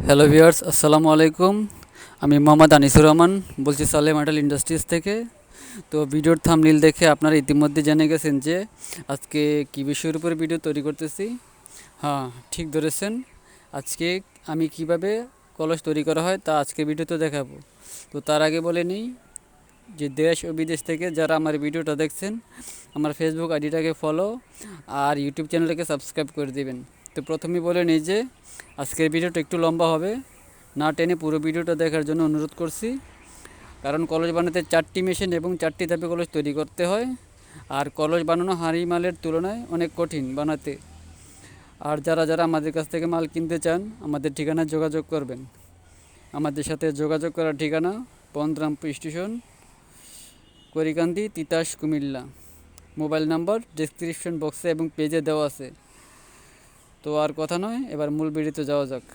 Hello viewers, আসসালামু আলাইকুম। আমি মোহাম্মদ আনিসুর রহমান বলছি সালেহ মেটাল ইন্ডাস্ট্রিজ থেকে। তো ভিডিওর থাম্বনেইল দেখে আপনারা ইতিমধ্যে জেনে গেছেন যে আজকে কী বিষয়ের উপরে ভিডিও তৈরি করতেছি। হ্যাঁ, ঠিক ধরেছেন। আজকে আমি কিভাবে কলস তৈরি করা হয় তা আজকে ভিডিওতে দেখাবো। তো তার আগে বলে নিই যে দেশ ও বিদেশ থেকে যারা আমার ভিডিওটা দেখছেন, আমার ফেসবুক আইডিটাকে ফলো আর ইউটিউব চ্যানেলটাকে সাবস্ক্রাইব করে দিবেন। তো প্রথমেই বলে নিই যে আজকের ভিডিওটা একটু লম্বা হবে, না টেনে পুরো ভিডিওটা দেখার জন্য অনুরোধ করছি। কারণ কলস বানাতে 4টি মেশিন এবং 4টি ধাপে কলস তৈরি করতে হয়। আর কলস বানানো হাঁড়ি মালের তুলনায় অনেক কঠিন বানাতে। আর যারা যারা আমাদের কাছ থেকে মাল কিনতে চান, আমাদের ঠিকানায় যোগাযোগ করবেন। আমাদের সাথে যোগাযোগ করার ঠিকানা Pondrampur station, Karikandi, Titas, Comilla. Mobile number description বক্সে এবং পেজে দেওয়া আছে। তো আর কথা নয়, এবার মূল ভিডিওতে যাওয়া যাক।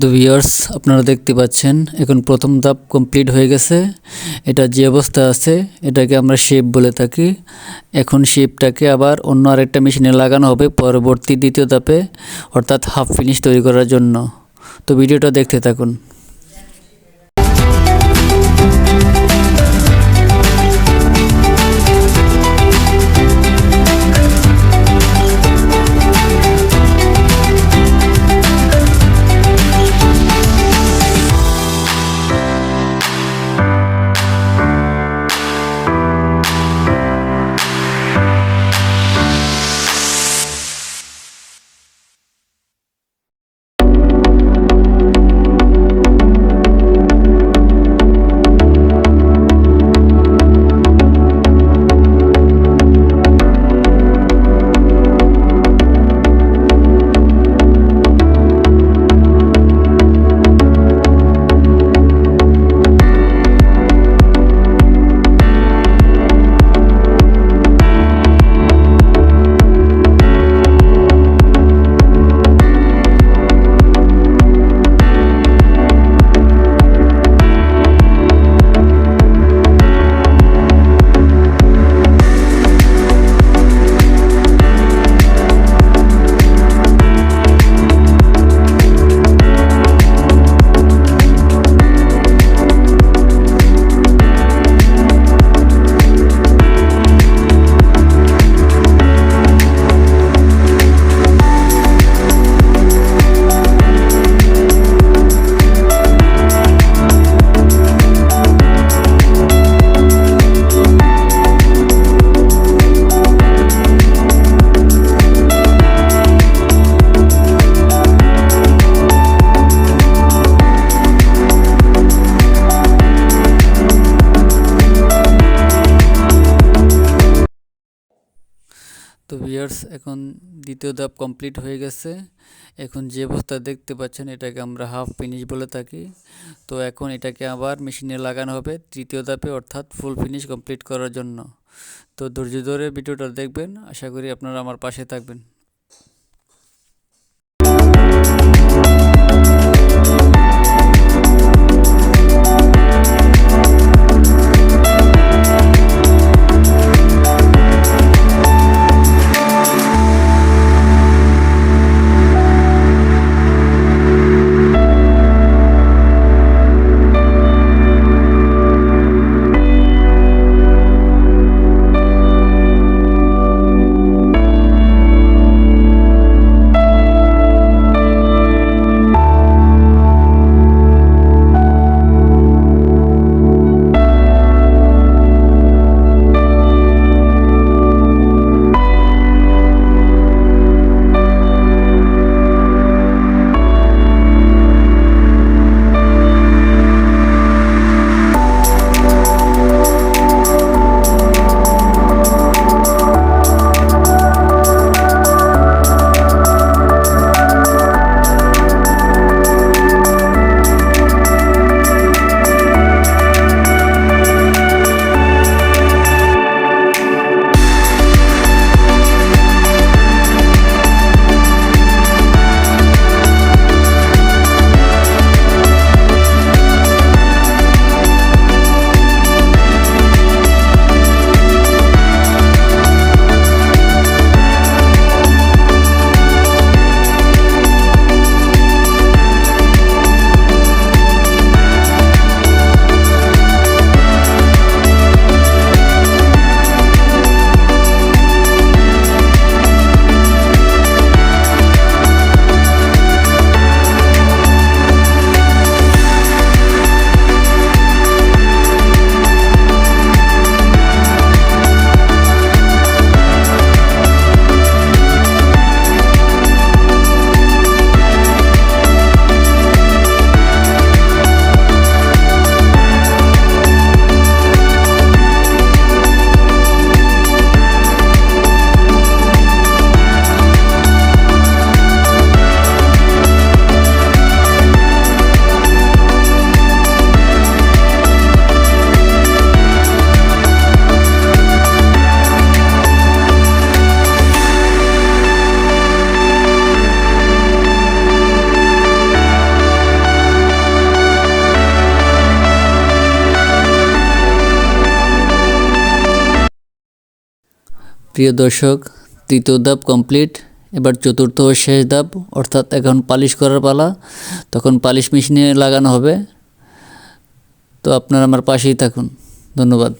তো ভিউয়ার্স, আপনারা দেখতে পাচ্ছেন এখন প্রথম ধাপ কমপ্লিট হয়ে গেছে। এটা যে অবস্থা আছে এটাকে আমরা শেপ বলে থাকি। এখন শেপটাকে আবার অন্য আরেকটা মেশিনে লাগানো হবে পরবর্তী দ্বিতীয় ধাপে, অর্থাৎ হাফ ফিনিশ তৈরি করার জন্য। তো ভিডিওটা দেখতে থাকুন। তো ভিউয়ার্স, এখন দ্বিতীয় ধাপ কমপ্লিট হয়ে গেছে। এখন যে অবস্থা দেখতে পাচ্ছেন এটাকে আমরা হাফ ফিনিশ বলে থাকি। তো এখন এটাকে আবার মেশিনে লাগানো হবে তৃতীয় ধাপে, অর্থাৎ ফুল ফিনিশ কমপ্লিট করার জন্য। তো ধৈর্য ধরে ভিডিওটা দেখবেন, আশা করি আপনারা আমার পাশে থাকবেন। প্রিয় দর্শক, তৃতীয় ধাপ কমপ্লিট। এবার চতুর্থ ও শেষ ধাপ, অর্থাৎ এখন পালিশ করার পালা। তখন পালিশ মেশিনে লাগানো হবে। তো আপনারা আমার পাশেই থাকুন। ধন্যবাদ।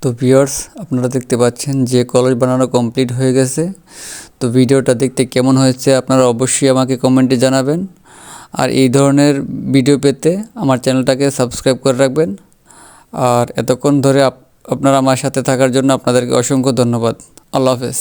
তো ভিউয়ার্স, আপনারা দেখতে পাচ্ছেন যে কলস বানানো কমপ্লিট হয়ে গেছে। তো ভিডিওটা দেখতে কেমন হয়েছে আপনারা অবশ্যই আমাকে কমেন্টে জানাবেন। আর এই ধরনের ভিডিও পেতে আমার চ্যানেলটাকে সাবস্ক্রাইব করে রাখবেন। আর এতক্ষণ ধরে আপনারা আমার সাথে থাকার জন্য আপনাদেরকে অসংখ্য ধন্যবাদ। আল্লাহ হাফেজ।